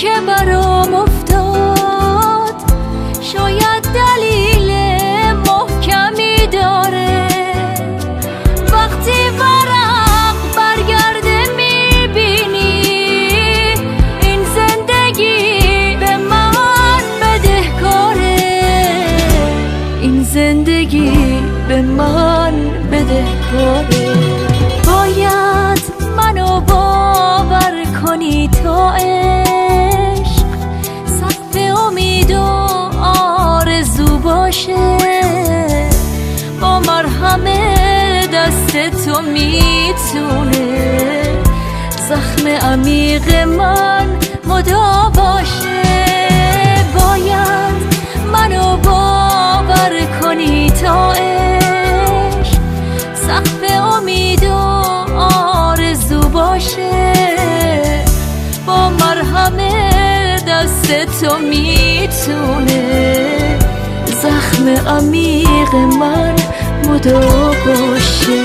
که برام افتاد شاید دلیل محکمی داره. وقتی ورق برگرده میبینی این زندگی به من بدهکاره، این زندگی به من بدهکاره. باید منو باور کنی تا عشق سقف امید و آرزو باشه. با مرهم دست تو میتونه زخم عمیق من مداوا باشه. باید منو باور کنی تا عشق سقف امید و آرزو باشه. با مرهم دست تو میتونه زخم عمیق من مداوا باشه.